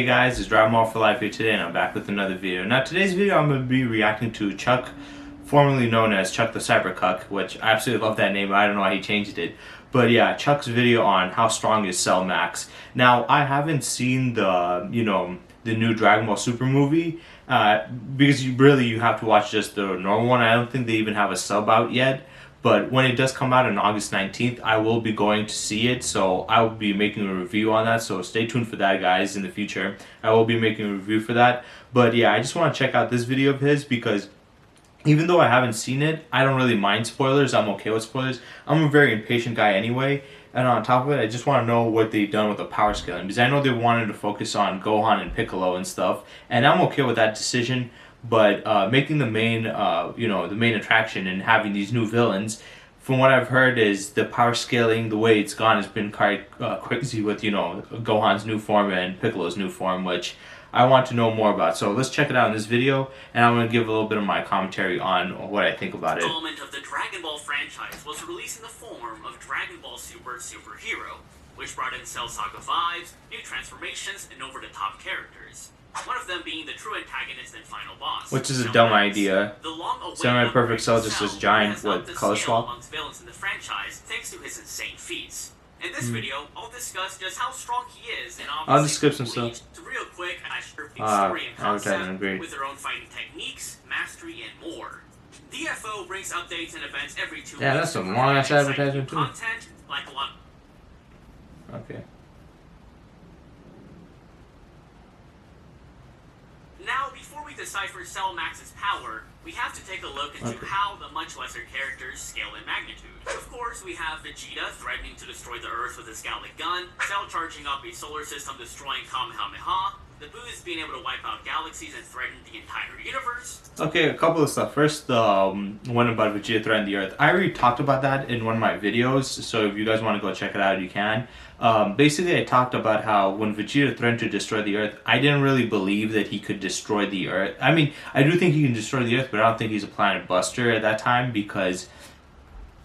Hey guys, it's Dragon Ball for Life here today, and I'm back with another video. Now today's video I'm going to be reacting to Chuck, formerly known as Chuck the Cybercuck, which I absolutely love that name. I don't know why he changed it. But yeah, Chuck's video on how strong is Cell Max. Now I haven't seen the new Dragon Ball Super movie, because you have to watch just the normal one. I don't think they even have a sub out yet. But when it does come out on August 19th, I will be going to see it, so I will be making a review on that, so stay tuned for that, guys, in the future. I will be making a review for that. But yeah, I just want to check out this video of his, because even though I haven't seen it, I don't really mind spoilers. I'm okay with spoilers. I'm a very impatient guy anyway, and on top of it, I just want to know what they've done with the power scaling, because I know they wanted to focus on Gohan and Piccolo and stuff, and I'm okay with that decision. But making the main, the main attraction and having these new villains, from what I've heard, is the power scaling. The way it's gone has been quite crazy with Gohan's new form and Piccolo's new form, which I want to know more about. So let's check it out in this video, and I'm going to give a little bit of my commentary on what I think about it. The element of the Dragon Ball franchise was released in the form of Dragon Ball Super Super Hero, which brought in Cell Saga 5s, new transformations, and over-the-top characters. One of them being the true antagonist and final boss. Which is a dumb idea. Samurai Perfect Cell just this giant with color swap. Amongst villains in the franchise, thanks to his insane feats. In this video, I'll discuss just how strong he is, and I'll just skip some stuff. So real quick, I share story and concept with their own fighting techniques, mastery, and more. DFO brings updates and events every 2 weeks. Yeah, that's some long ass advertisement too. Content like a lot. Okay. Now, before we decipher Cell Max's power, we have to take a look into how the much lesser characters scale in magnitude. Of course, we have Vegeta threatening to destroy the Earth with his Gallic gun, Cell charging up a solar system destroying Kamehameha, the Boos being able to wipe out galaxies and threaten the entire universe. Okay, a couple of stuff. First, one about Vegeta threatening the Earth. I already talked about that in one of my videos, so if you guys want to go check it out, you can. Basically, I talked about how when Vegeta threatened to destroy the Earth, I didn't really believe that he could destroy the Earth. I mean, I do think he can destroy the Earth, but I don't think he's a planet buster at that time, because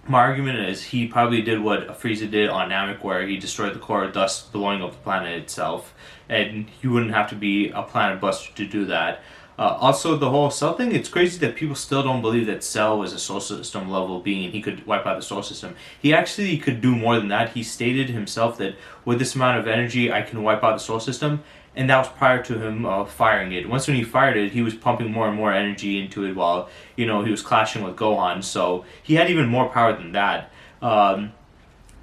my argument is he probably did what Frieza did on Namek, where he destroyed the core, thus blowing up the planet itself, and you wouldn't have to be a planet buster to do that. Also, the whole Cell thing, it's crazy that people still don't believe that Cell was a solar system level being and he could wipe out the solar system. He actually could do more than that. He stated himself that with this amount of energy, I can wipe out the solar system, and that was prior to him firing it. Once when he fired it, he was pumping more and more energy into it while, he was clashing with Gohan, so he had even more power than that.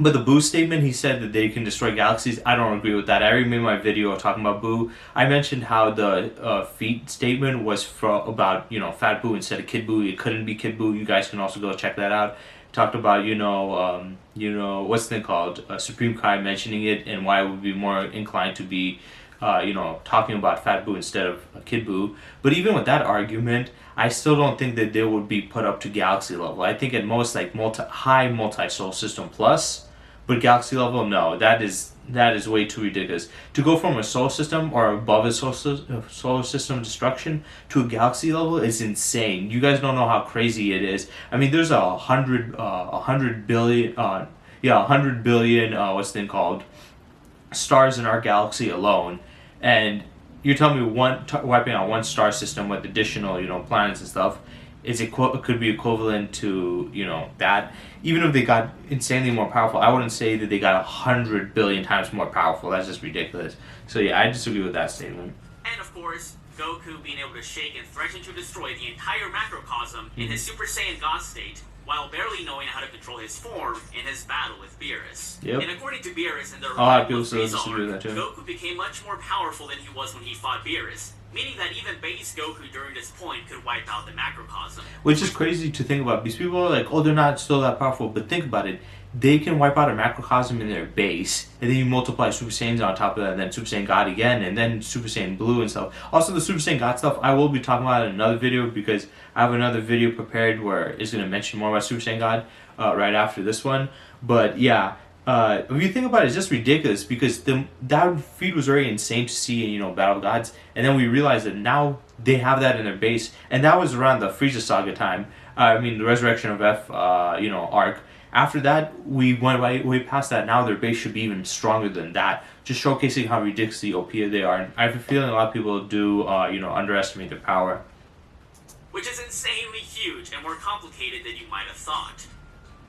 But the Boo statement, he said that they can destroy galaxies. I don't agree with that. I already made my video talking about Boo. I mentioned how the feat statement was about Fat Boo instead of Kid Boo. It couldn't be Kid Boo. You guys can also go check that out. Talked about what's the thing called, Supreme Kai mentioning it, and why I would be more inclined to be talking about Fat Boo instead of Kid Boo. But even with that argument, I still don't think that they would be put up to galaxy level. I think at most like high multi-solar system plus. But galaxy level, no, that is way too ridiculous. To go from a solar system or above a solar system destruction to a galaxy level is insane. You guys don't know how crazy it is. I mean, there's 100 billion, what's the thing called, stars in our galaxy alone, and you're telling me wiping out one star system with additional planets and stuff it could be equivalent to that. Even if they got insanely more powerful, I wouldn't say that they got 100 billion times more powerful. That's just ridiculous. So yeah, I disagree with that statement. And of course, Goku being able to shake and threaten to destroy the entire macrocosm in his Super Saiyan God state, while barely knowing how to control his form in his battle with Beerus. Yep. And according to Beerus in the Goku became much more powerful than he was when he fought Beerus, meaning that even base Goku during this point could wipe out the macrocosm. Which is crazy to think about, because people are like, oh, they're not still that powerful, but think about it. They can wipe out a macrocosm in their base, and then you multiply Super Saiyans on top of that, and then Super Saiyan God again, and then Super Saiyan Blue and stuff. Also, the Super Saiyan God stuff, I will be talking about in another video, because I have another video prepared where it's going to mention more about Super Saiyan God right after this one. But yeah, if you think about it, it's just ridiculous, because that feat was very insane to see in Battle of Gods, and then we realized that now they have that in their base, and that was around the Frieza Saga time. I mean, the Resurrection of F arc. After that, we went way past that. Now their base should be even stronger than that, just showcasing how ridiculously OP they are. And I have a feeling a lot of people do, underestimate their power. Which is insanely huge and more complicated than you might have thought.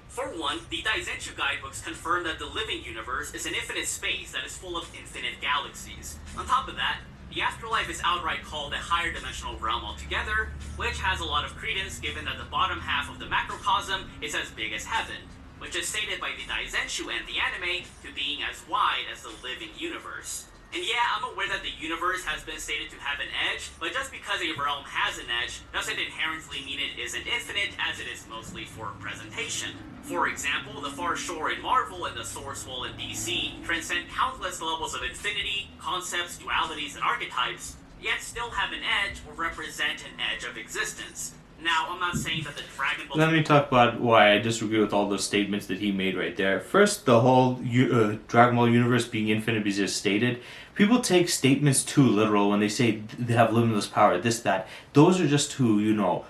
For one, the Daizenshuu guidebooks confirm that the living universe is an infinite space that is full of infinite galaxies. On top of that, the afterlife is outright called a higher dimensional realm altogether, which has a lot of credence given that the bottom half of the macrocosm is as big as heaven, which is stated by the Daizenshuu and the anime to being as wide as the living universe. And yeah, I'm aware that the universe has been stated to have an edge, but just because a realm has an edge doesn't inherently mean it isn't infinite, as it is mostly for presentation. For example, the Far Shore in Marvel and the Source Wall in DC transcend countless levels of infinity, concepts, dualities, and archetypes, yet still have an edge or represent an edge of existence. Now, I'm not saying that the Dragon Ball... Let me talk about why I disagree with all those statements that he made right there. First, the whole Dragon Ball universe being infinite is just stated. People take statements too literal when they say they have limitless power, this, that. Those are just to,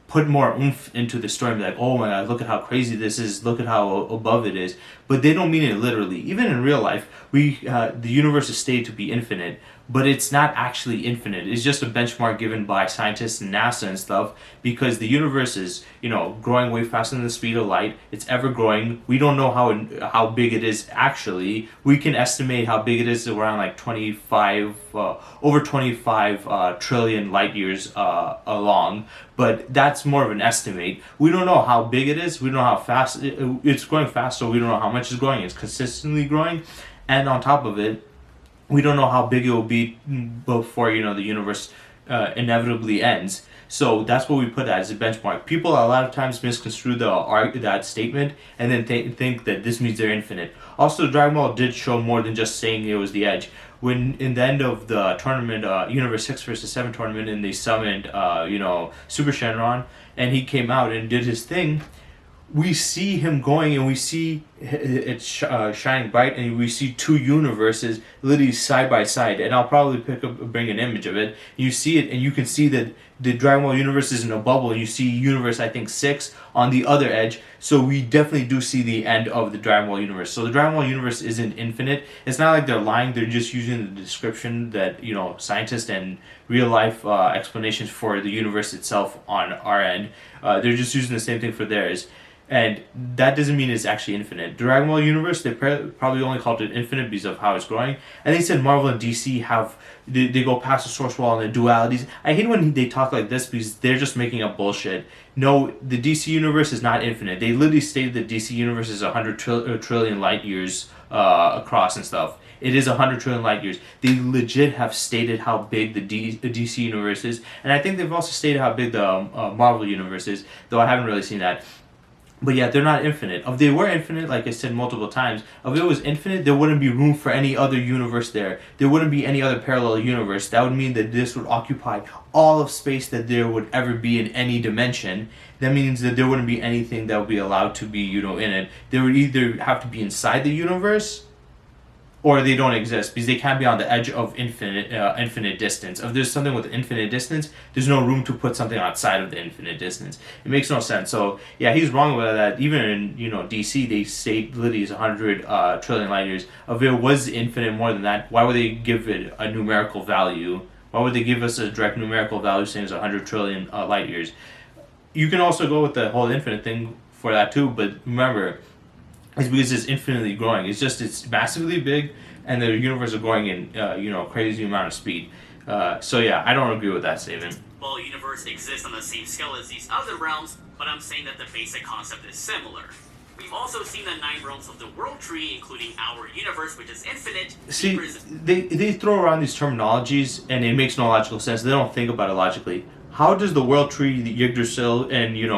put more oomph into the story and be like, oh my god, look at how crazy this is, look at how above it is. But they don't mean it literally. Even in real life, the universe is stated to be infinite, but it's not actually infinite. It's just a benchmark given by scientists and NASA and stuff, because the universe is, growing way faster than the speed of light. It's ever growing. We don't know how big it is actually. We can estimate how big it is around like over 25 trillion light years along, but that's more of an estimate. We don't know how big it is. We don't know how fast it's growing fast, so we don't know how much it's growing. It's consistently growing, and on top of it, we don't know how big it will be before the universe inevitably ends. So that's what we put as a benchmark. People a lot of times misconstrue that statement and then think that this means they're infinite. Also, Dragon Ball did show more than just saying it was the edge. When in the end of the tournament, Universe 6 versus 7 tournament, and they summoned Super Shenron, and he came out and did his thing, we see him going and we see it shining bright, and we see two universes literally side by side, and I'll probably bring an image of it. You see it and you can see that the Dragon Ball universe is in a bubble, and you see universe, I think, 6 on the other edge. So we definitely do see the end of the Dragon Ball universe. So the Dragon Ball universe isn't infinite. It's not like they're lying. They're just using the description that scientists and real life explanations for the universe itself on our end. They're just using the same thing for theirs. And that doesn't mean it's actually infinite. Dragon Ball universe, they probably only called it infinite because of how it's growing. And they said Marvel and DC they go past the source wall and the dualities. I hate when they talk like this because they're just making up bullshit. No, the DC universe is not infinite. They literally stated that DC universe is 100 trillion light years across and stuff. It is 100 trillion light years. They legit have stated how big the DC universe is. And I think they've also stated how big the Marvel universe is, though I haven't really seen that. But yeah, they're not infinite. If they were infinite, like I said multiple times, if it was infinite, there wouldn't be room for any other universe there. There wouldn't be any other parallel universe. That would mean that this would occupy all of space that there would ever be in any dimension. That means that there wouldn't be anything that would be allowed to be, in it. They would either have to be inside the universe, or they don't exist because they can't be on the edge of infinite distance. If there's something with infinite distance, there's no room to put something outside of the infinite distance. It makes no sense. So yeah, he's wrong about that. Even in DC, they say literally is 100 trillion light years. If it was infinite more than that, why would they give it a numerical value? Why would they give us a direct numerical value saying it's 100 trillion light years? You can also go with the whole infinite thing for that too, but remember, it's because it's infinitely growing. It's massively big, and the universe is growing in a crazy amount of speed. So yeah, I don't agree with that statement. Well, universe exists on the same scale as these other realms, but I'm saying that the basic concept is similar. We've also seen the 9 realms of the world tree, including our universe, which is infinite. See, they throw around these terminologies, and it makes no logical sense. They don't think about it logically. How does the world tree, the Yggdrasil, and in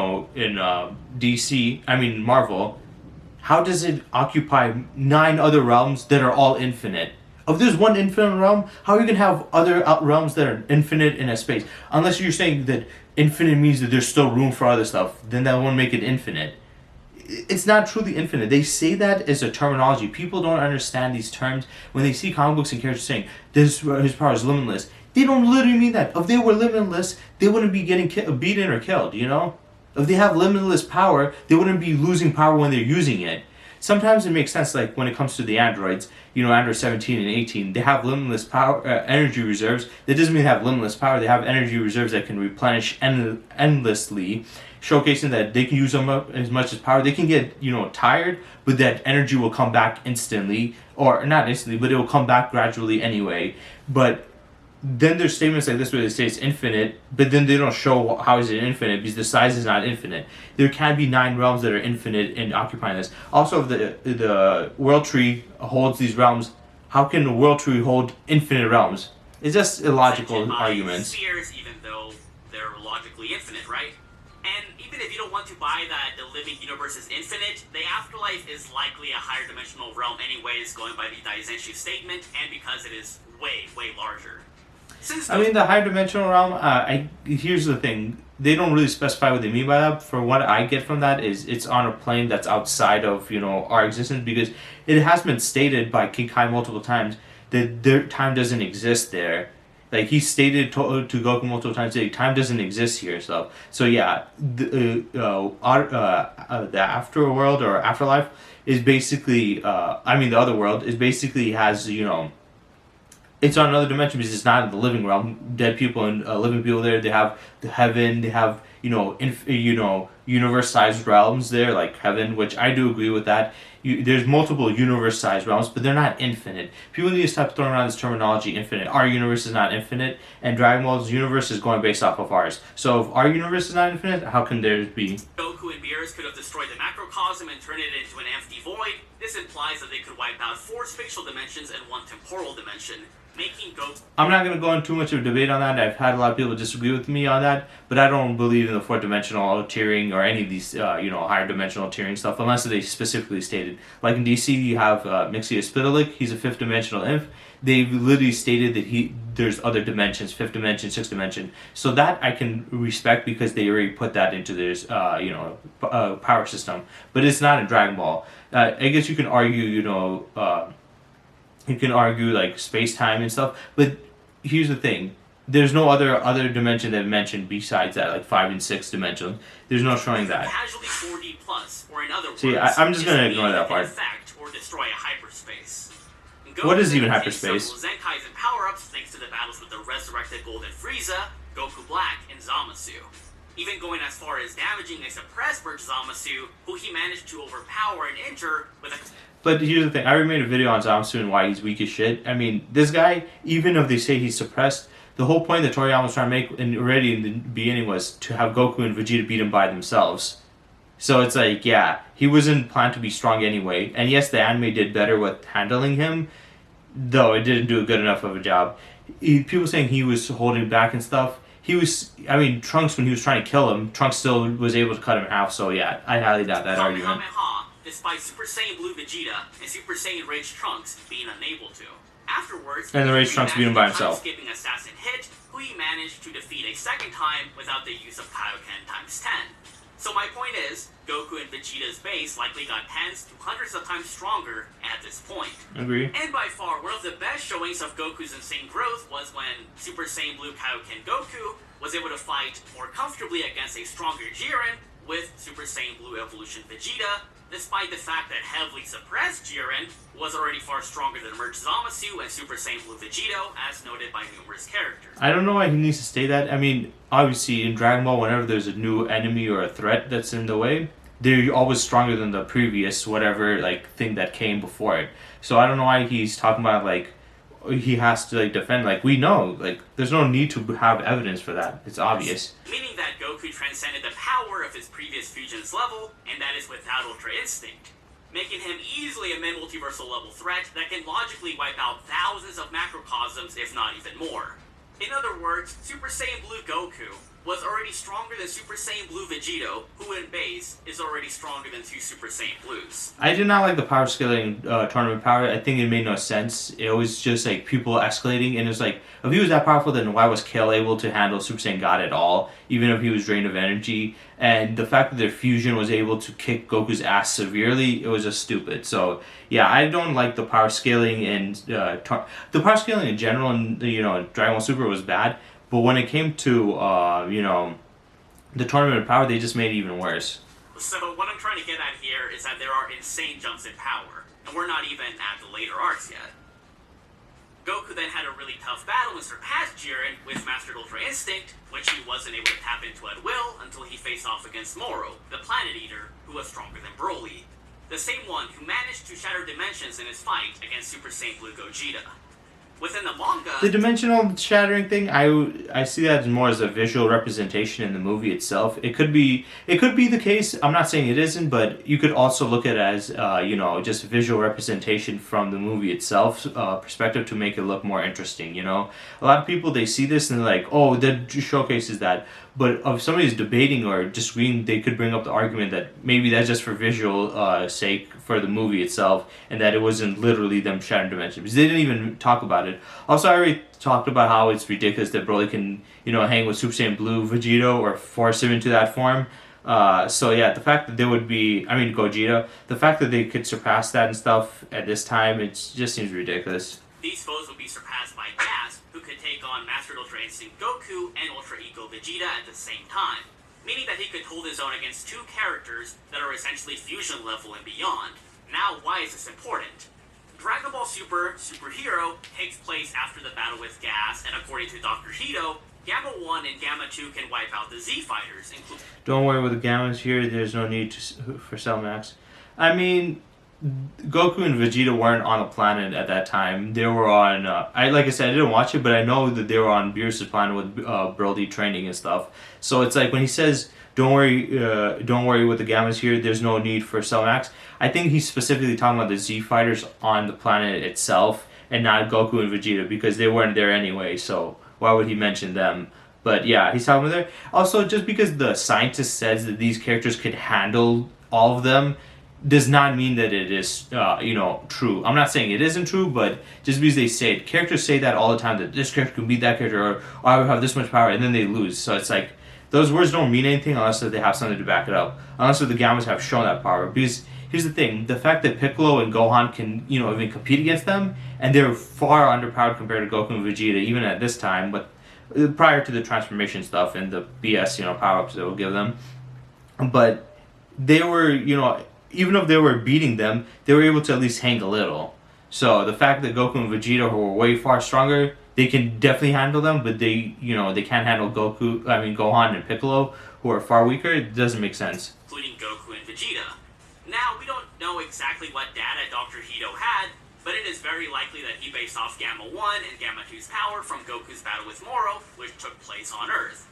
Marvel, how does it occupy 9 other realms that are all infinite? If there's one infinite realm, how are you going to have other realms that are infinite in a space? Unless you're saying that infinite means that there's still room for other stuff, then that won't make it infinite. It's not truly infinite. They say that as a terminology. People don't understand these terms. When they see comic books and characters saying, his power is limitless, they don't literally mean that. If they were limitless, they wouldn't be getting beaten or killed, If they have limitless power, they wouldn't be losing power when they're using it. Sometimes it makes sense, like when it comes to the androids, Android 17 and 18, they have limitless power, energy reserves. That doesn't mean they have limitless power. They have energy reserves that can replenish endlessly, showcasing that they can use them up as much as power. They can get, tired, but that energy will come back instantly, or not instantly, but it will come back gradually anyway. But then there's statements like this where they say it's infinite, but then they don't show how is it infinite, because the size is not infinite. There can be 9 realms that are infinite in occupying this. Also, if the world tree holds these realms, how can the world tree hold infinite realms? It's just illogical arguments. Spheres, even though they're logically infinite, right? And even if you don't want to buy that the living universe is infinite, the afterlife is likely a higher dimensional realm anyways, going by the Daizenshu statement, and because it is way, way larger. The higher dimensional realm, here's the thing. They don't really specify what they mean by that. For what I get from that is it's on a plane that's outside of, our existence, because it has been stated by King Kai multiple times that their time doesn't exist there. Like, he stated to Goku multiple times that time doesn't exist here. So yeah, the afterworld or afterlife is basically, the other world is basically has, it's on another dimension because it's not in the living realm. Dead people and living people there. They have the heaven. They have universe-sized realms there, like heaven, which I do agree with that. There's multiple universe-sized realms, but they're not infinite. People need to stop throwing around this terminology infinite. Our universe is not infinite, and Dragon Ball's universe is going based off of ours. So if our universe is not infinite, how can theirs be? Goku and Beerus could have destroyed the macrocosm and turned it into an empty void. This implies that they could wipe out 4 spatial dimensions and 1 temporal dimension, making Goku... I'm not going to go into too much of a debate on that. I've had a lot of people disagree with me on that, but I don't believe in the 4-dimensional tiering or any of these, higher dimensional tiering stuff, unless they specifically stated. Like in DC, you have Mixia Spitalik. He's a 5th-dimensional imp. They've literally stated that there's other dimensions, 5th dimension, 6th dimension. So that I can respect because they already put that into their, power system. But it's not in Dragon Ball. I guess you can argue, like space-time and stuff, but here's the thing. There's no other dimension that mentioned besides that, like 5 and 6 dimension. There's no showing that. Casually 4D plus, or in other words, I'm just going to ignore that part. Effect or destroy a hyperspace. What is even hyperspace? Zenkais and power-ups thanks to the battles with the resurrected Golden Frieza, Goku Black, and Zamasu. Even going as far as damaging a suppressed Birch Zamasu, who he managed to overpower and injure with a... But here's the thing. I already made a video on Zamasu and why he's weak as shit. This guy, even if they say he's suppressed, the whole point that Toriyama was trying to make already in the beginning was to have Goku and Vegeta beat him by themselves. So it's like, yeah, he wasn't planned to be strong anyway. And yes, the anime did better with handling him, though it didn't do a good enough of a job. People saying he was holding back and stuff. Trunks, when he was trying to kill him, Trunks still was able to cut him in half. So yeah, I highly doubt that argument. Despite Super Saiyan Blue Vegeta and Super Saiyan Rage Trunks being unable to. Afterwards, and the Rage Trunks beat him by himself. Skipping assassin hit, who he managed to defeat a second time without the use of Kaioken times 10. So my point is, Goku and Vegeta's base likely got tens to hundreds of times stronger at this point. Agree. And by far, one of the best showings of Goku's insane growth was when Super Saiyan Blue Kaioken Goku was able to fight more comfortably against a stronger Jiren with Super Saiyan Blue Evolution Vegeta, despite the fact that heavily suppressed Jiren was already far stronger than Merged Zamasu and Super Saiyan Blue Vegito, as noted by numerous characters. I don't know why he needs to say that. Obviously in Dragon Ball, whenever there's a new enemy or a threat that's in the way, they're always stronger than the previous whatever thing that came before it. So I don't know why he's talking about he has to defend. We know there's no need to have evidence for that. It's obvious. Meaning that Goku transcended the power of his previous fusion's level, and that is without Ultra Instinct, making him easily a multiversal level threat that can logically wipe out thousands of macrocosms, if not even more. In other words, Super Saiyan Blue Goku was already stronger than Super Saiyan Blue Vegito, who in base is already stronger than 2 Super Saiyan Blues. I did not like the power scaling tournament power. I think it made no sense. It was just people escalating, and it's if he was that powerful, then why was Kale able to handle Super Saiyan God at all, even if he was drained of energy? And the fact that their fusion was able to kick Goku's ass severely, it was just stupid. So yeah, I don't like the power scaling, and the power scaling in general in Dragon Ball Super was bad. But when it came to the Tournament of Power, they just made it even worse. So what I'm trying to get at here is that there are insane jumps in power, and we're not even at the later arcs yet. Goku then had a really tough battle and surpassed Jiren with Mastered Ultra Instinct, which he wasn't able to tap into at will until he faced off against Moro, the Planet Eater, who was stronger than Broly. The same one who managed to shatter dimensions in his fight against Super Saiyan Blue Gogeta. Within the manga... The dimensional shattering thing, I see that more as a visual representation in the movie itself. It could be the case. I'm not saying it isn't, but you could also look at it as just visual representation from the movie itself perspective to make it look more interesting. A lot of people, they see this and they're like, oh, that showcases that. But if somebody's debating or disagreeing, they could bring up the argument that maybe that's just for visual sake for the movie itself, and that it wasn't literally them shattering dimensions. Because they didn't even talk about it. Also, I already talked about how it's ridiculous that Broly can, hang with Super Saiyan Blue Vegeta or force him into that form. So yeah, the fact that there would be, Gogeta, the fact that they could surpass that and stuff at this time, it just seems ridiculous. These foes would be surpassed by Gas, who could take on Mastered Ultra Instinct Goku and Ultra Ego Vegeta at the same time, meaning that he could hold his own against two characters that are essentially fusion level and beyond. Now, why is this important? Dragon Ball Super Superhero takes place after the battle with Gas, and according to Dr. Hito, Gamma 1 and Gamma 2 can wipe out the Z Fighters, including... Don't worry with the Gammas here, there's no need for Cell Max. Goku and Vegeta weren't on a planet at that time. They were on... like I said, I didn't watch it, but I know that they were on Beerus' planet with Broly training and stuff. So it's like when he says, don't worry with the Gammas here, there's no need for Cell Max. I think he's specifically talking about the Z Fighters on the planet itself and not Goku and Vegeta because they weren't there anyway, so why would he mention them? But yeah, he's talking about there. Also, just because the scientist says that these characters could handle all of them does not mean that it is, true. I'm not saying it isn't true, but just because they say it, characters say that all the time, that this character can beat that character, or I would have this much power, and then they lose. So it's like, those words don't mean anything unless that they have something to back it up. Unless the Gammas have shown that power. Because here's the thing, the fact that Piccolo and Gohan can, even compete against them, and they're far underpowered compared to Goku and Vegeta, even at this time, but prior to the transformation stuff and the BS, power-ups that will give them. But they were, even if they were beating them, they were able to at least hang a little. So the fact that Goku and Vegeta, who were way far stronger, they can definitely handle them, but they can't handle Gohan and Piccolo, who are far weaker. It doesn't make sense. Including Goku and Vegeta. Now, we don't know exactly what data Dr. Hito had, but it is very likely that he based off Gamma 1 and Gamma 2's power from Goku's battle with Moro, which took place on Earth.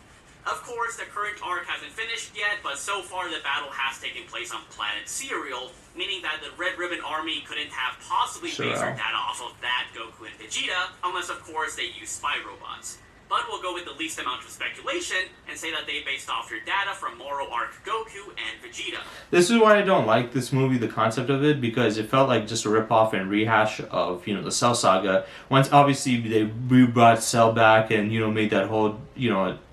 Of course, the current arc hasn't finished yet, but so far the battle has taken place on planet Cereal, meaning that the Red Ribbon Army couldn't have possibly based their data off of that Goku and Vegeta, unless of course they use spy robots. But we'll go with the least amount of speculation and say that they based off their data from Moro Arc Goku and Vegeta. This is why I don't like this movie, the concept of it, because it felt like just a ripoff and rehash of, the Cell Saga. Once, obviously, they brought Cell back and, made that whole,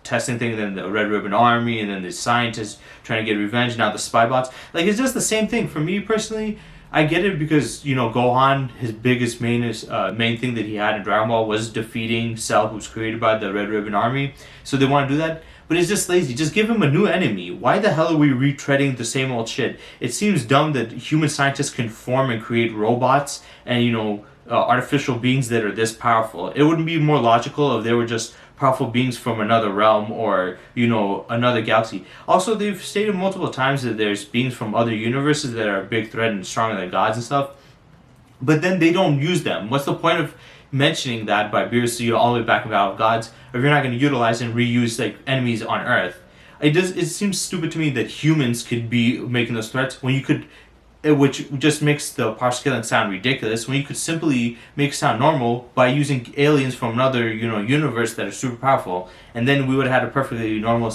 testing thing, and then the Red Ribbon Army, and then the scientists trying to get revenge, now the spy bots. Like, it's just the same thing. For me, personally, I get it because, Gohan, his biggest main thing that he had in Dragon Ball was defeating Cell, who was created by the Red Ribbon Army. So they want to do that. But it's just lazy. Just give him a new enemy. Why the hell are we retreading the same old shit? It seems dumb that human scientists can form and create robots and, artificial beings that are this powerful. It wouldn't be more logical if they were just powerful beings from another realm or, another galaxy. Also, they've stated multiple times that there's beings from other universes that are a big threat and stronger than gods and stuff. But then they don't use them. What's the point of mentioning that by Beerus all the way back in Battle of Gods if you're not going to utilize and reuse enemies on Earth? It seems stupid to me that humans could be making those threats when you could... which just makes the power scaling sound ridiculous when you could simply make it sound normal by using aliens from another, universe that are super powerful, and then we would have had a perfectly normal,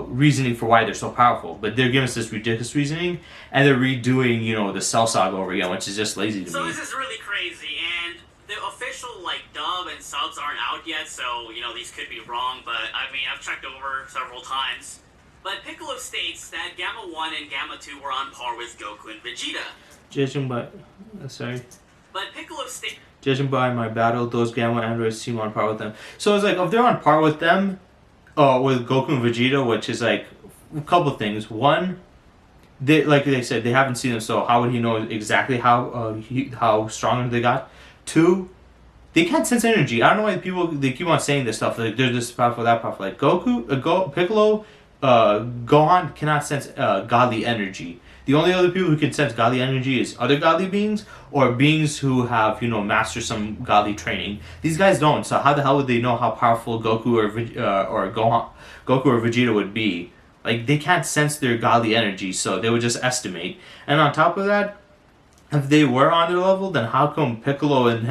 reasoning for why they're so powerful. But they're giving us this ridiculous reasoning, and they're redoing, the Cell Saga over again, which is just lazy to me. So this is really crazy, and the official, dub and subs aren't out yet, so, these could be wrong, but, I've checked over several times. But Piccolo states that Gamma 1 and Gamma 2 were on par with Goku and Vegeta. Judging by my battle, those Gamma androids seem on par with them. So it's like, if they're on par with them, with Goku and Vegeta, which is like a couple things. One, they, like they said, they haven't seen them, so how would he know exactly how strong they got? Two, they can't sense energy. I don't know why people they keep on saying this stuff. Like they're this powerful, that powerful. Like Piccolo, Gohan cannot sense godly energy. The only other people who can sense godly energy is other godly beings or beings who have mastered some godly training. These guys don't. So how the hell would they know how powerful Goku or Goku or Vegeta would be? Like they can't sense their godly energy, so they would just estimate. And on top of that, if they were on their level, then how come Piccolo and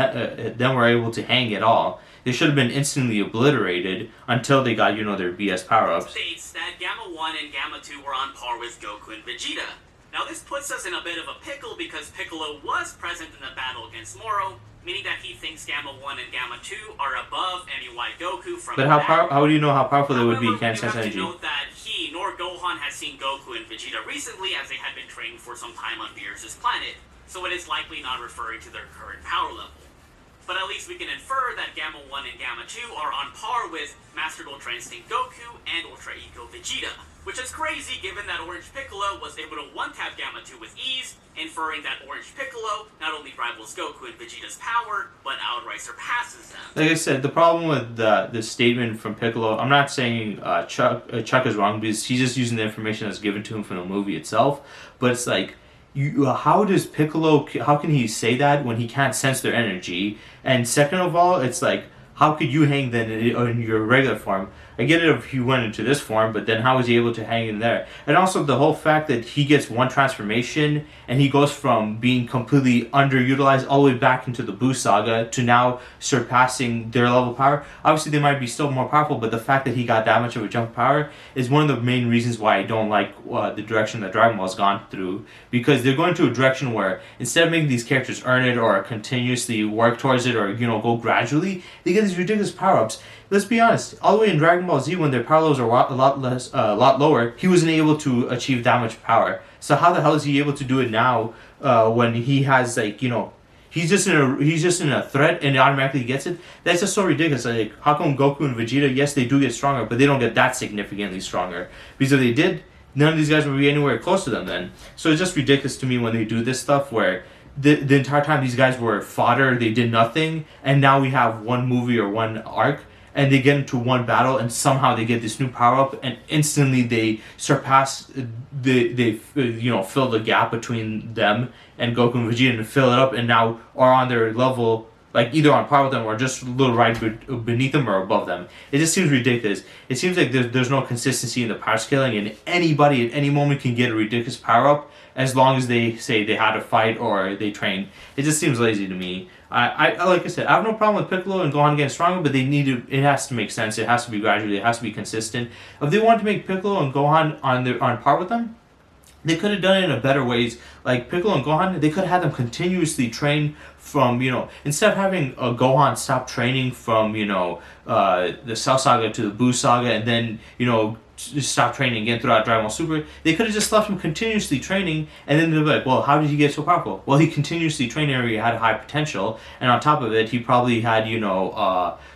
them were able to hang at all? They should have been instantly obliterated until they got, their BS power-ups. States that Gamma 1 and Gamma 2 were on par with Goku and Vegeta. Now this puts us in a bit of a pickle because Piccolo was present in the battle against Moro, meaning that he thinks Gamma 1 and Gamma 2 are above any white Goku from But how do you know how powerful they would be? However, Can't sense you have energy. to note that he nor Gohan had seen Goku and Vegeta recently as they had been training for some time on Beerus' planet, so it is likely not referring to their current power level. But at least we can infer that Gamma 1 and Gamma 2 are on par with Mastered Ultra Instinct Goku and Ultra Eco Vegeta, which is crazy given that Orange Piccolo was able to one-tap Gamma 2 with ease, inferring that Orange Piccolo not only rivals Goku and Vegeta's power, but outright surpasses them. Like I said, the problem with the statement from Piccolo, I'm not saying Chuck is wrong because he's just using the information that's given to him from the movie itself, but it's like, how does Piccolo, how can he say that when he can't sense their energy? And second of all, it's like, how could you hang then in your regular form? I get it if he went into this form, but then how was he able to hang in there? And also the whole fact that he gets one transformation and he goes from being completely underutilized all the way back into the Buu Saga to now surpassing their level of power. Obviously they might be still more powerful, but the fact that he got that much of a jump of power is one of the main reasons why I don't like the direction that Dragon Ball's gone through, because they're going to a direction where instead of making these characters earn it or continuously work towards it or go gradually, they get these ridiculous power-ups. Let's be honest, all the way in Dragon Ball Z when their power levels are a lot lower, he wasn't able to achieve that much power. So how the hell is he able to do it now when he has he's just in a threat and automatically gets it? That's just so ridiculous. Like how come Goku and Vegeta, yes they do get stronger, but they don't get that significantly stronger? Because if they did, none of these guys would be anywhere close to them then. So it's just ridiculous to me when they do this stuff where the entire time these guys were fodder, they did nothing, and now we have one movie or one arc and they get into one battle and somehow they get this new power up and instantly they surpass they fill the gap between them and Goku and Vegeta and fill it up and now are on their level, like either on par with them or just a little right beneath them or above them. It just seems ridiculous. It seems like there's no consistency in the power scaling and anybody at any moment can get a ridiculous power up as long as they say they had to fight or they train. It just seems lazy to me. I like I said, I have no problem with Piccolo and Gohan getting stronger, but it has to make sense. It has to be gradual. It has to be consistent. If they wanted to make Piccolo and Gohan on par with them, they could have done it in a better ways. Like Piccolo and Gohan, they could have had them continuously train from, instead of having Gohan stop training from, the Cell Saga to the Buu Saga and then, just stop training again throughout Dragon Ball Super. They could have just left him continuously training and then they'd be like, well, how did he get so powerful? Well, he continuously trained and he had a high potential, and on top of it, he probably had,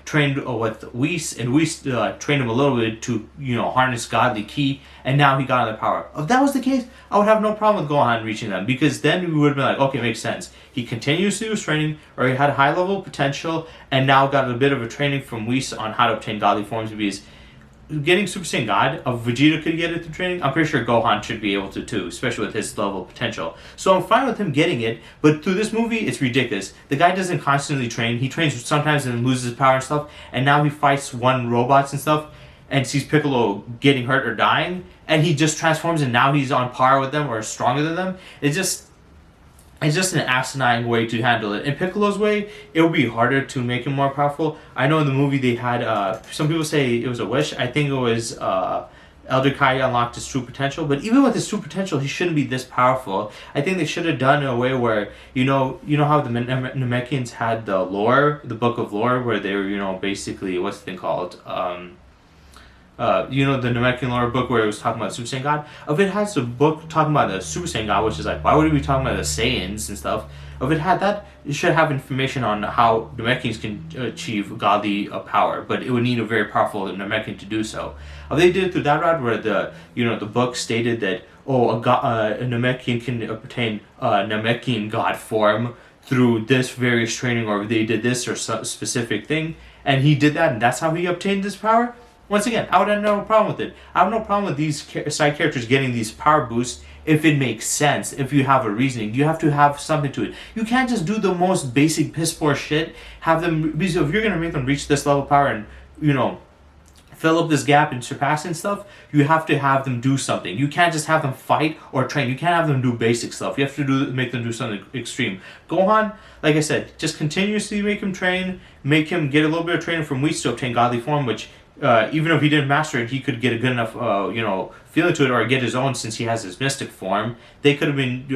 trained with Whis, and Whis trained him a little bit to, harness godly ki, and now he got another power. If that was the case, I would have no problem with Gohan reaching them, because then we would have been like, okay, makes sense. He continuously was training, or he had a high level potential, and now got a bit of a training from Whis on how to obtain godly forms, because getting Super Saiyan God, if Vegeta could get it through training, I'm pretty sure Gohan should be able to too, especially with his level of potential. So I'm fine with him getting it, but through this movie, it's ridiculous. The guy doesn't constantly train. He trains sometimes and loses his power and stuff, and now he fights one robots and stuff, and sees Piccolo getting hurt or dying, and he just transforms and now he's on par with them or stronger than them. It's just an asinine way to handle it. In Piccolo's way, it would be harder to make him more powerful. I know in the movie they had, some people say it was a wish. I think it was Elder Kai unlocked his true potential. But even with his true potential, he shouldn't be this powerful. I think they should have done it in a way where, you know how the Namekians had the lore, the book of lore, where they were, basically, what's the thing called? you know, the Namekian lore book where it was talking about Super Saiyan God. If it has a book talking about the Super Saiyan God, which is like, why would we be talking about the Saiyans and stuff? If it had that, it should have information on how Namekians can achieve godly power, but it would need a very powerful Namekian to do so. If they did it through that route, where the book stated that a Namekian can obtain Namekian God form through this various training, or they did this or some specific thing, and he did that, and that's how he obtained this power. Once again, I would have no problem with it. I have no problem with these side characters getting these power boosts if it makes sense, if you have a reasoning. You have to have something to it. You can't just do the most basic piss poor shit, have them, because if you're going to make them reach this level of power and, you know, fill up this gap and surpass and stuff, you have to have them do something. You can't just have them fight or train. You can't have them do basic stuff. You have to make them do something extreme. Gohan, like I said, just continuously make him train, make him get a little bit of training from Whis to obtain godly form, which even if he didn't master it, he could get a good enough, feeling to it, or get his own since he has his mystic form. They could have been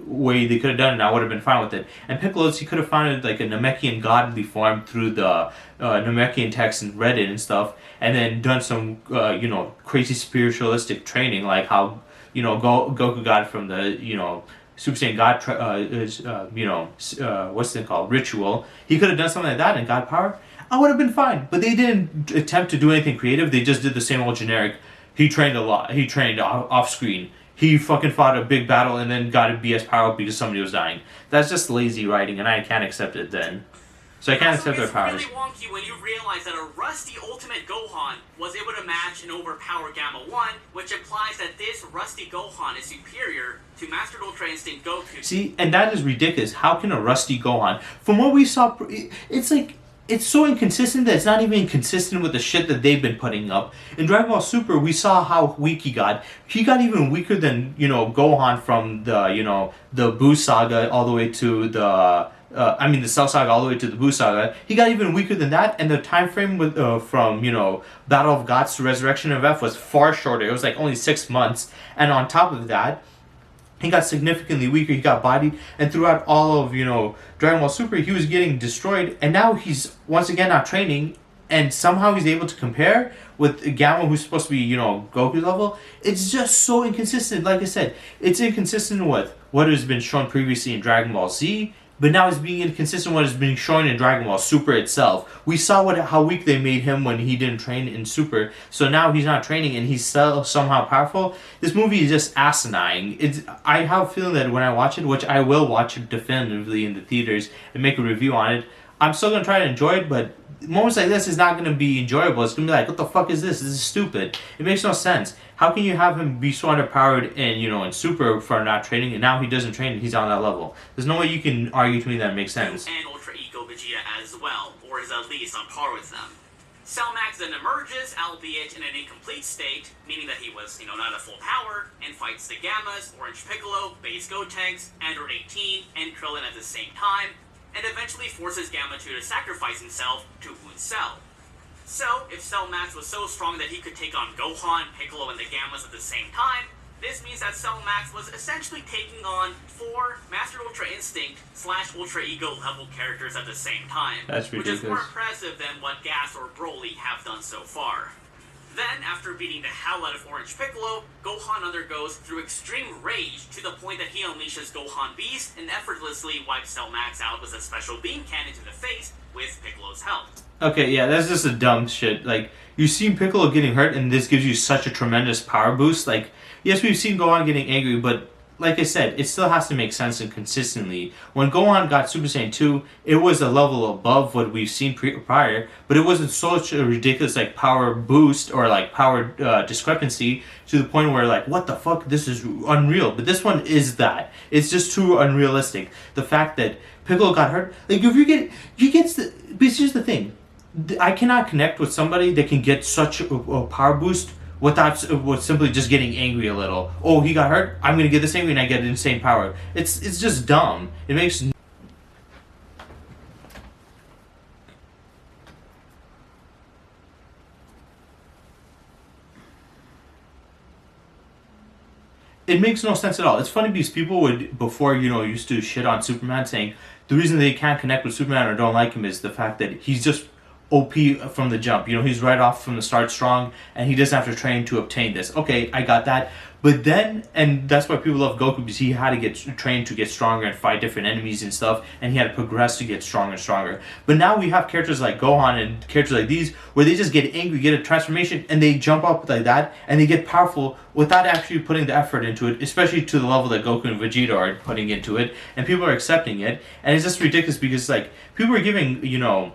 way they could have done it, and I would have been fine with it. And Piccolo's, he could have found like a Namekian godly form through the Namekian text and read it and stuff, and then done some crazy spiritualistic training, like how Goku got from the Super Saiyan God what's it called, ritual. He could have done something like that and got power. I would have been fine, but they didn't attempt to do anything creative. They just did the same old generic. He trained a lot. He trained off screen. He fucking fought a big battle and then got a BS power up because somebody was dying. That's just lazy writing, and I can't accept it then. So I can't accept their powers. It's really wonky when you realize that a rusty Ultimate Gohan was able to match an overpowered Gamma 1, which implies that this rusty Gohan is superior to Mastered Ultra Instinct Goku. See, and that is ridiculous. How can a rusty Gohan, from what we saw, it's like, it's so inconsistent that it's not even consistent with the shit that they've been putting up. In Dragon Ball Super, we saw how weak he got. He got even weaker than, Gohan from the Buu Saga all the way to the Cell Saga all the way to the Buu Saga. He got even weaker than that, and the time frame from Battle of Gods to Resurrection of F was far shorter. It was like only 6 months, and on top of that, he got significantly weaker. He got bodied, and throughout all of Dragon Ball Super, he was getting destroyed. And now he's once again not training, and somehow he's able to compare with Gamma, who's supposed to be Goku level. It's just so inconsistent. Like I said, it's inconsistent with what has been shown previously in Dragon Ball Z. But now it's being inconsistent with what is being shown in Dragon Ball Super itself. We saw how weak they made him when he didn't train in Super. So now he's not training and he's somehow powerful. This movie is just asinine. I have a feeling that when I watch it, which I will watch it definitively in the theaters and make a review on it, I'm still going to try to enjoy it, but moments like this is not going to be enjoyable. It's going to be like, what the fuck is this? This is stupid. It makes no sense. How can you have him be so underpowered in Super for not training, and now he doesn't train and he's on that level? There's no way you can argue to me that it makes sense. And Ultra Ego Vegeta as well, or is at least on par with them. Cell Max then emerges, albeit in an incomplete state, meaning that he was, not at full power, and fights the Gammas, Orange Piccolo, Base Gotenks, Android 18, and Krillin at the same time, and eventually forces Gamma 2 to sacrifice himself to wound Cell. So, if Cell Max was so strong that he could take on Gohan, Piccolo, and the Gammas at the same time, this means that Cell Max was essentially taking on 4 Master Ultra Instinct / Ultra Ego level characters at the same time. That's ridiculous. Which is more impressive than what Gas or Broly have done so far. Then, after beating the hell out of Orange Piccolo, Gohan undergoes through extreme rage to the point that he unleashes Gohan Beast and effortlessly wipes Cell Max out with a special beam cannon to the face with Piccolo's help. Okay, yeah, that's just a dumb shit. Like, you've seen Piccolo getting hurt, and this gives you such a tremendous power boost. Like, yes, we've seen Gohan getting angry, but like I said, it still has to make sense and consistently. When Gohan got Super Saiyan 2, it was a level above what we've seen prior, but it wasn't such a ridiculous power boost or power discrepancy to the point where what the fuck, this is unreal. But this one is that. It's just too unrealistic. The fact that Piccolo got hurt, if because here's the thing, I cannot connect with somebody that can get such a power boost without simply just getting angry a little. Oh, he got hurt? I'm going to get this angry and I get insane power. It's just dumb. It makes... It makes no sense at all. It's funny because people would, before, used to shit on Superman, saying the reason they can't connect with Superman or don't like him is the fact that he's just OP from the jump. You know, he's right off from the start strong, and he doesn't have to train to obtain this. Okay, I got that. But then, and that's why people love Goku, because he had to get trained to get stronger and fight different enemies and stuff, and he had to progress to get stronger and stronger. But now we have characters like Gohan and characters like these, where they just get angry, get a transformation, and they jump up like that, and they get powerful without actually putting the effort into it, especially to the level that Goku and Vegeta are putting into it, and people are accepting it. And it's just ridiculous because, like, people are giving, you know,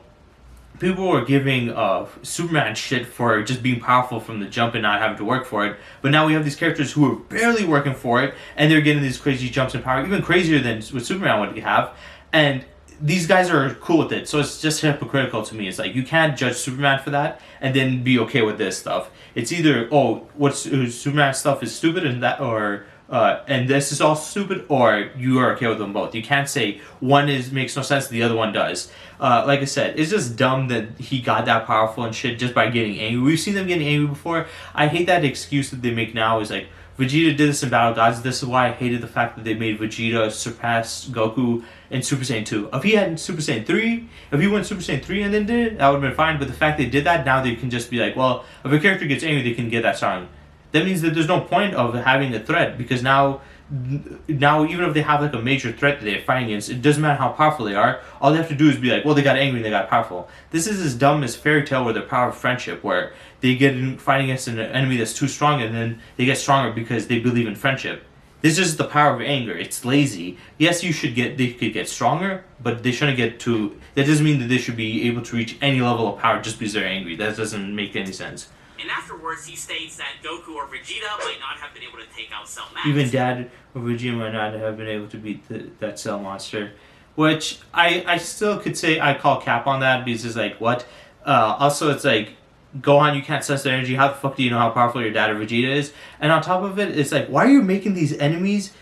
people were giving Superman shit for just being powerful from the jump and not having to work for it. But now we have these characters who are barely working for it, and they're getting these crazy jumps in power, even crazier than what Superman would have. And these guys are cool with it. So it's just hypocritical to me. It's like, you can't judge Superman for that and then be okay with this stuff. It's either, oh, what's Superman stuff is stupid and that, or and this is all stupid, or you are okay with them both. You can't say one makes no sense, the other one does. Like I said, it's just dumb that he got that powerful and shit just by getting angry. We've seen them getting angry before. I hate that excuse that they make now is like, Vegeta did this in Battle Gods. This is why I hated the fact that they made Vegeta surpass Goku in Super Saiyan 2. If he had Super Saiyan 3, if he went Super Saiyan 3 and then did it, that would have been fine. But the fact they did that, now they can just be like, well, if a character gets angry, they can get that strong. That means that there's no point of having a threat, because now even if they have like a major threat that they're fighting against, it doesn't matter how powerful they are. All they have to do is be like, well, they got angry and they got powerful. This is as dumb as Fairy Tail with the power of friendship, where they get in fighting against an enemy that's too strong and then they get stronger because they believe in friendship. This is the power of anger. It's lazy. Yes, they could get stronger, but they shouldn't get to. That doesn't mean that they should be able to reach any level of power just because they're angry. That doesn't make any sense. And afterwards, he states that Goku or Vegeta might not have been able to take out Cell Max. Even Dad or Vegeta might not have been able to beat that Cell monster. Which, I still could say I call cap on that, because it's like, what? Also, it's like, Gohan, you can't sense their energy. How the fuck do you know how powerful your dad or Vegeta is? And on top of it, it's like, why are you making these enemies?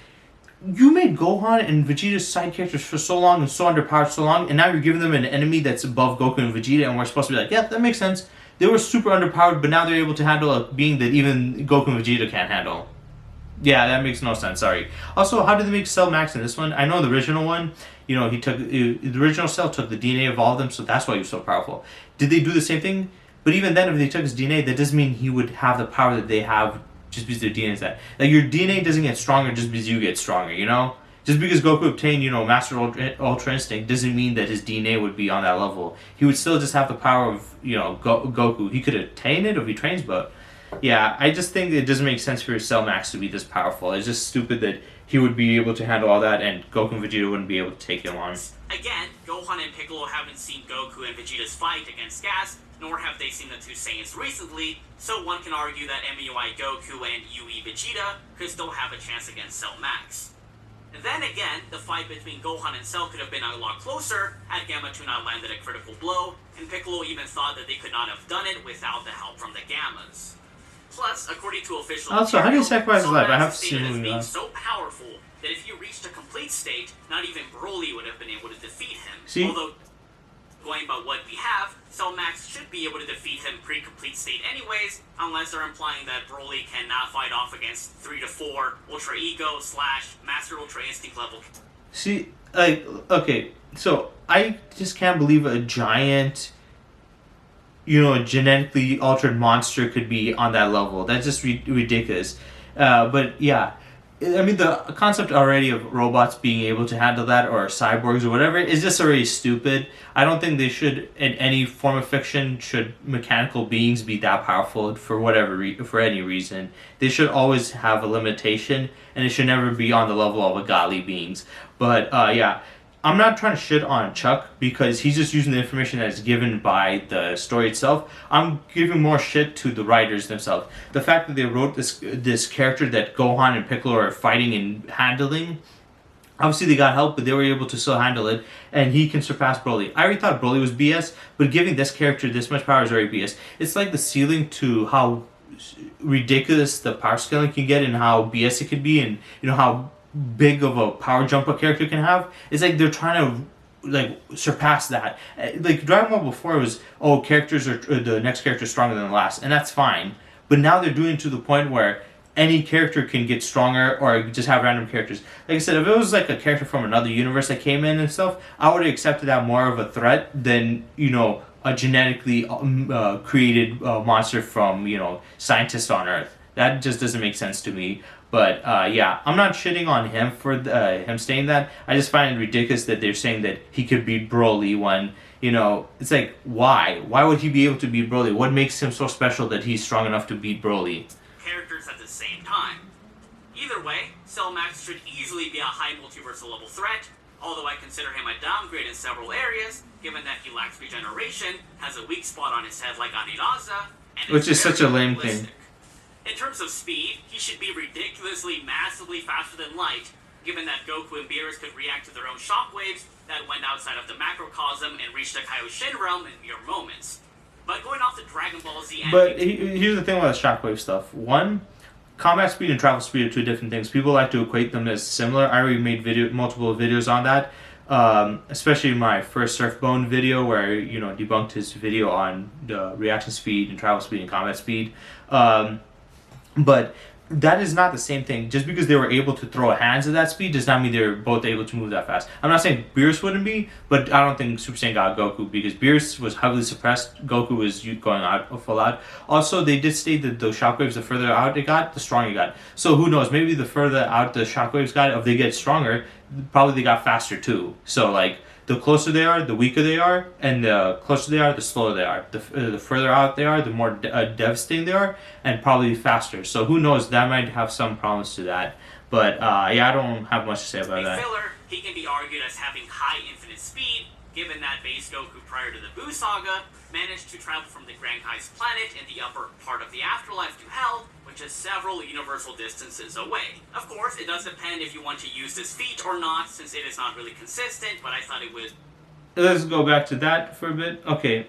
You made Gohan and Vegeta's side characters for so long and so underpowered so long, and now you're giving them an enemy that's above Goku and Vegeta, and we're supposed to be like, yeah, that makes sense. They were super underpowered, but now they're able to handle a being that even Goku and Vegeta can't handle. Yeah, that makes no sense, sorry. Also, how did they make Cell Max in this one? I know the original one, you know, the original Cell took the DNA of all of them, so that's why he was so powerful. Did they do the same thing? But even then, if they took his DNA, that doesn't mean he would have the power that they have just because their DNA is that. Like, your DNA doesn't get stronger just because you get stronger, you know? Just because Goku obtained, you know, Master Ultra Instinct doesn't mean that his DNA would be on that level. He would still just have the power of, you know, Goku. He could attain it if he trains, but yeah, I just think it doesn't make sense for Cell Max to be this powerful. It's just stupid that he would be able to handle all that and Goku and Vegeta wouldn't be able to take him on. Again, Gohan and Piccolo haven't seen Goku and Vegeta's fight against Gas, nor have they seen the two Saiyans recently, so one can argue that MUI Goku and UE Vegeta could still have a chance against Cell Max. Then again, the fight between Gohan and Cell could have been a lot closer had Gamma 2 not landed a critical blow, and Piccolo even thought that they could not have done it without the help from the Gammas. Plus, according to official also, how do you sacrifice his life? I have seen seen being so powerful that if he reached a complete state, not even Broly would have been able to defeat him. See? Although, going by what we have, Cell Max should be able to defeat him pre-complete state anyways, unless they're implying that Broly cannot fight off against 3 to 4 Ultra Ego / Master Ultra Instinct level. See, like, okay, so I just can't believe a giant, you know, genetically altered monster could be on that level. That's just ridiculous. But yeah, I mean, the concept already of robots being able to handle that, or cyborgs or whatever, is just already stupid. I don't think they should, in any form of fiction, should mechanical beings be that powerful for for any reason. They should always have a limitation, and it should never be on the level of a godly beings. But yeah, I'm not trying to shit on Chuck because he's just using the information that's given by the story itself. I'm giving more shit to the writers themselves. The fact that they wrote this character that Gohan and Piccolo are fighting and handling, obviously they got help, but they were able to still handle it, and he can surpass Broly. I already thought Broly was BS, but giving this character this much power is already BS. It's like the ceiling to how ridiculous the power scaling can get and how BS it could be, and you know how big of a power jump a character can have. It's like they're trying to like surpass that. Like Dragon Ball before was, oh, characters are the next character is stronger than the last, and that's fine. But now they're doing it to the point where any character can get stronger, or just have random characters. Like I said, if it was like a character from another universe that came in and stuff, I would have accepted that more of a threat than, you know, a genetically created monster from, you know, scientists on Earth. That just doesn't make sense to me. But yeah, I'm not shitting on him for him saying that. I just find it ridiculous that they're saying that he could beat Broly when, you know, it's like, why? Why would he be able to beat Broly? What makes him so special that he's strong enough to beat Broly? Characters at the same time. Either way, Cell Max should easily be a high multiversal level threat, although I consider him a downgrade in several areas, given that he lacks regeneration, has a weak spot on his head like Anirasa, and which is such a lame thing. In terms of speed, he should be ridiculously, massively faster than light, given that Goku and Beerus could react to their own shockwaves that went outside of the macrocosm and reached the Kaioshin realm in mere moments. But going off the Dragon Ball Z anime... But here's the thing about the shockwave stuff. One, combat speed and travel speed are two different things. People like to equate them as similar. I already made multiple videos on that. Especially my first Surfbone video where, you know, debunked his video on the reaction speed and travel speed and combat speed. But that is not the same thing. Just because they were able to throw hands at that speed does not mean they're both able to move that fast. I'm not saying Beerus wouldn't be, but I don't think Super Saiyan got Goku because Beerus was heavily suppressed. Goku was going out full out. Also, they did state that those shockwaves, the further out it got, the stronger it got. So who knows? Maybe the further out the shockwaves got, if they get stronger, probably they got faster too. So like, the closer they are, the weaker they are, and the closer they are, the slower they are. The further out they are, the more devastating they are, and probably faster. So who knows? That might have some problems to that. But yeah, I don't have much to say about that. Filler, he can be argued as having high infinite speed, given that base Goku prior to the Buu Saga managed to travel from the Grand Kai's planet in the upper part of the afterlife to Hell, which is several universal distances away. Of course, it does depend if you want to use this feat or not, since it is not really consistent, but I thought it would... Let's go back to that for a bit. Okay.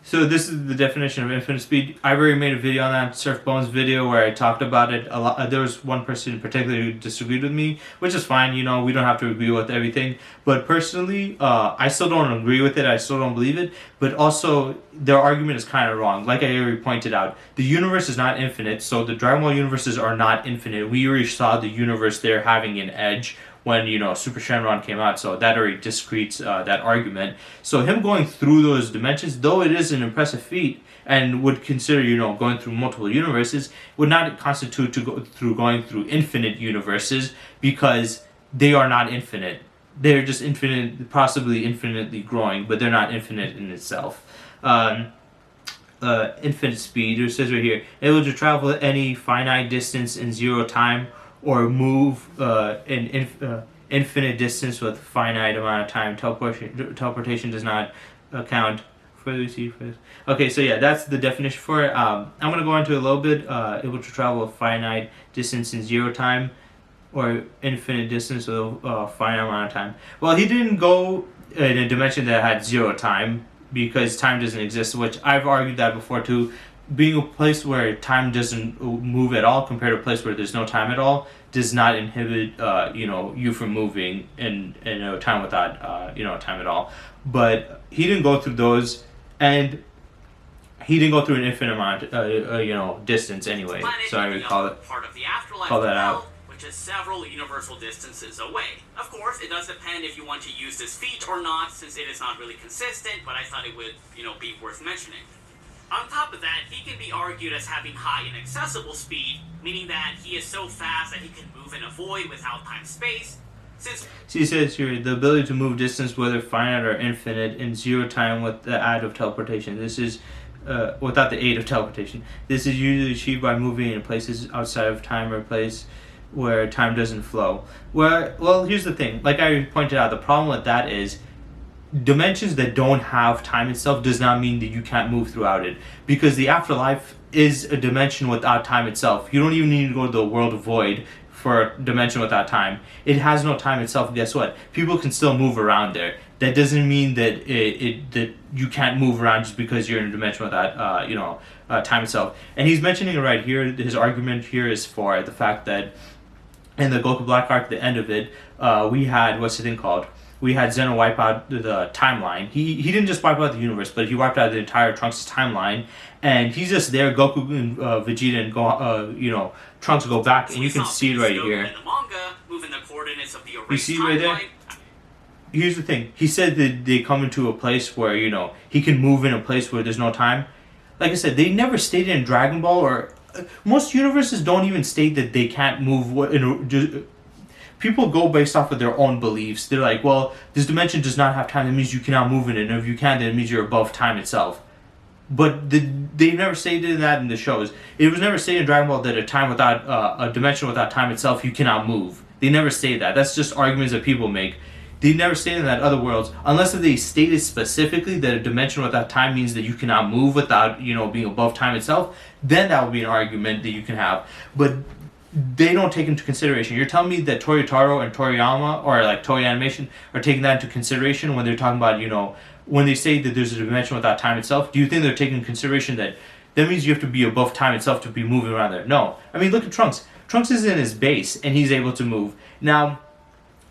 So this is the definition of infinite speed. I've already made a video on that, Surfbone's video, where I talked about it a lot. There was one person in particular who disagreed with me, which is fine, you know, we don't have to agree with everything. But personally, I still don't agree with it, I still don't believe it, but also their argument is kind of wrong. Like I already pointed out, the universe is not infinite, so the Dragon Ball universes are not infinite. We already saw the universe there having an edge when, you know, Super Shenron came out, so that already discretes that argument. So him going through those dimensions, though it is an impressive feat, and would consider, you know, going through multiple universes, would not constitute to go through going through infinite universes, because they are not infinite. They're just infinite, possibly infinitely growing, but they're not infinite in itself. Infinite speed, it says right here, able to travel any finite distance in zero time, or move infinite distance with finite amount of time. Teleportation does not account for the Okay, so yeah, that's the definition for it. I'm going to go into a little bit. Able to travel a finite distance in zero time, or infinite distance with a finite amount of time. Well, he didn't go in a dimension that had zero time, because time doesn't exist, which I've argued that before too. Being a place where time doesn't move at all compared to a place where there's no time at all does not inhibit you know, you from moving in a time without you know, time at all. But he didn't go through those, and he didn't go through an infinite amount you know, distance anyway. So I would call it part of the afterlife, call that out. Which is several universal distances away. Of course, it does depend if you want to use this feat or not, since it is not really consistent, but I thought it would, you know, be worth mentioning. On top of that, he can be argued as having high inaccessible speed, meaning that he is so fast that he can move in a void without time-space. Since he says here, the ability to move distance, whether finite or infinite, in zero time with the aid of teleportation. This is without the aid of teleportation. This is usually achieved by moving in places outside of time or place where time doesn't flow. Well, here's the thing. Like I pointed out, the problem with that is dimensions that don't have time itself does not mean that you can't move throughout it, because the afterlife is a dimension without time itself. You don't even need to go to the world void for a dimension without time. It has no time itself. Guess what? People can still move around there. That doesn't mean that that you can't move around just because you're in a dimension without you know, time itself. And he's mentioning it right here. His argument here is for the fact that in the Goku Black Arc, the end of it, we had, what's the thing called? We had Zeno wipe out the timeline. He didn't just wipe out the universe, but he wiped out the entire Trunks' timeline. And he's just there. Goku and Vegeta and you know, Trunks go back, and you can see it right here. In the manga, moving the coordinates of the you see right there? here's the thing. He said that they come into a place where, you know, he can move in a place where there's no time. Like I said, they never stated in Dragon Ball, or most universes don't even state that they can't move. People go based off of their own beliefs. They're like, well, this dimension does not have time. That means you cannot move in it. And if you can, then it means you're above time itself. But they never stated that in the shows. It was never stated in Dragon Ball that a dimension without time itself, you cannot move. They never say that. That's just arguments that people make. They never stated that other worlds, unless if they stated specifically that a dimension without time means that you cannot move without, you know, being above time itself. Then that would be an argument that you can have. But they don't take into consideration. You're telling me that Toyotaro and Toriyama, or like Toei Animation, are taking that into consideration when they're talking about, you know, when they say that there's a dimension without time itself? Do you think they're taking into consideration that means you have to be above time itself to be moving around there? No. I mean, look at Trunks. Trunks is in his base and he's able to move. Now,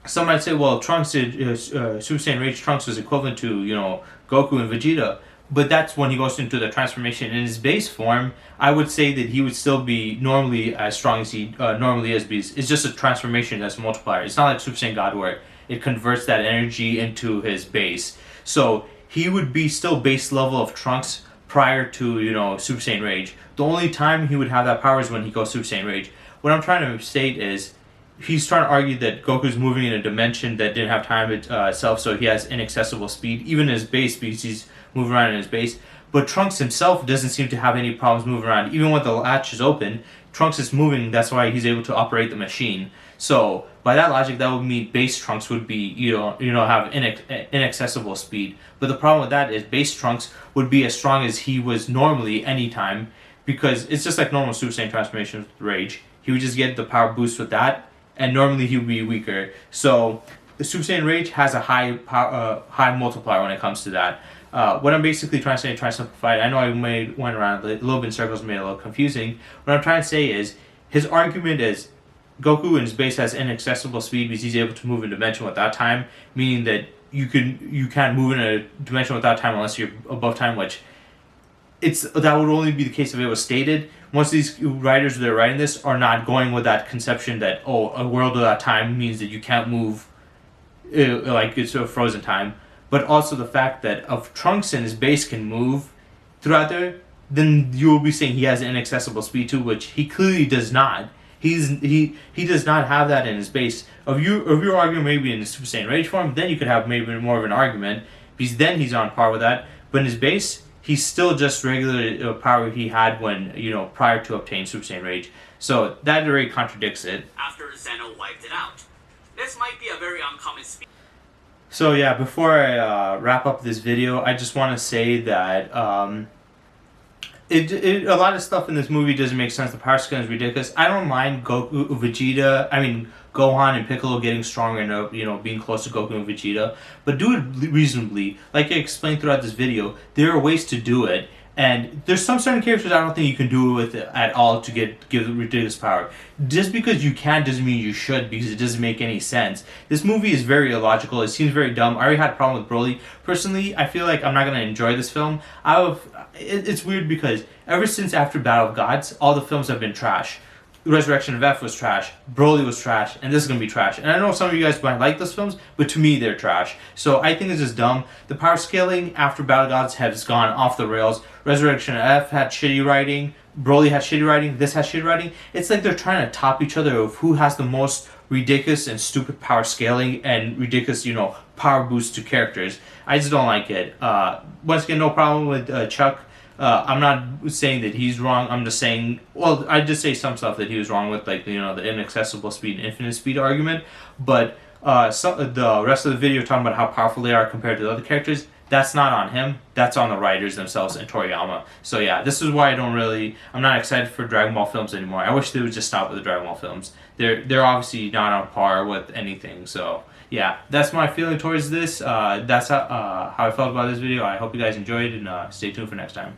some might say, well, Trunks, Super Saiyan Rage Trunks is equivalent to, you know, Goku and Vegeta. But that's when he goes into the transformation. In his base form, I would say that he would still be normally as strong as he normally is, because it's just a transformation that's a multiplier. It's not like Super Saiyan God where it converts that energy into his base. So he would be still base level of Trunks prior to, you know, Super Saiyan Rage. The only time he would have that power is when he goes Super Saiyan Rage. What I'm trying to state is, he's trying to argue that Goku's moving in a dimension that didn't have time itself, so he has inaccessible speed, even in his base, because he's moving around in his base. But Trunks himself doesn't seem to have any problems moving around. Even when the latch is open, Trunks is moving, that's why he's able to operate the machine. So, by that logic, that would mean base Trunks would be, you know, have inaccessible speed. But the problem with that is base Trunks would be as strong as he was normally anytime, because it's just like normal Super Saiyan transformation with Rage. He would just get the power boost with that, and normally he would be weaker. So the Super Saiyan Rage has a high multiplier when it comes to that. What I'm basically trying to say, try to simplify it, I know I went around a little bit in circles, made it a little confusing. What I'm trying to say is, his argument is, Goku in his base has inaccessible speed because he's able to move in a dimension without time, meaning that you can't move in a dimension without time unless you're above time, which that would only be the case if it was stated. Most of these writers that are writing this are not going with that conception that, oh, a world without time means that you can't move like it's a frozen time. But also the fact that if Trunks in his base can move throughout there, then you will be saying he has an inaccessible speed too, which he clearly does not. He does not have that in his base. If you're arguing maybe in the Super Saiyan Rage form, then you could have maybe more of an argument, because then he's on par with that. But in his base, he's still just regular power he had when, you know, prior to obtaining Super Saiyan Rage. So that already contradicts it. After Zeno wiped it out. This might be a very uncommon speed. So yeah, before I wrap up this video, I just want to say that a lot of stuff in this movie doesn't make sense. The power scaling is ridiculous. I don't mind Gohan and Piccolo getting stronger and, you know, being close to Goku and Vegeta, but do it reasonably. Like I explained throughout this video, there are ways to do it, and there's some certain characters I don't think you can do it with at all to give ridiculous power. Just because you can doesn't mean you should, because it doesn't make any sense. This movie is very illogical. It seems very dumb. I already had a problem with Broly. Personally, I feel like I'm not going to enjoy this film. It's weird because ever since after Battle of Gods, all the films have been trash. Resurrection of F was trash, Broly was trash, and this is going to be trash. And I know some of you guys might like those films, but to me they're trash. So I think this is dumb. The power scaling after Battle of Gods has gone off the rails. Resurrection of F had shitty writing, Broly had shitty writing, this has shitty writing. It's like they're trying to top each other of who has the most ridiculous and stupid power scaling and ridiculous, you know, power boost to characters. I just don't like it. Once again, no problem with Chuck. I'm not saying that he's wrong. I'm just saying, well, I just say some stuff that he was wrong with, like, you know, the inaccessible speed and infinite speed argument. But the rest of the video talking about how powerful they are compared to the other characters, that's not on him. That's on the writers themselves and Toriyama. So yeah, this is why I'm not excited for Dragon Ball films anymore. I wish they would just stop with the Dragon Ball films. They're obviously not on par with anything. So yeah, that's my feeling towards this. That's how I felt about this video. I hope you guys enjoyed, and stay tuned for next time.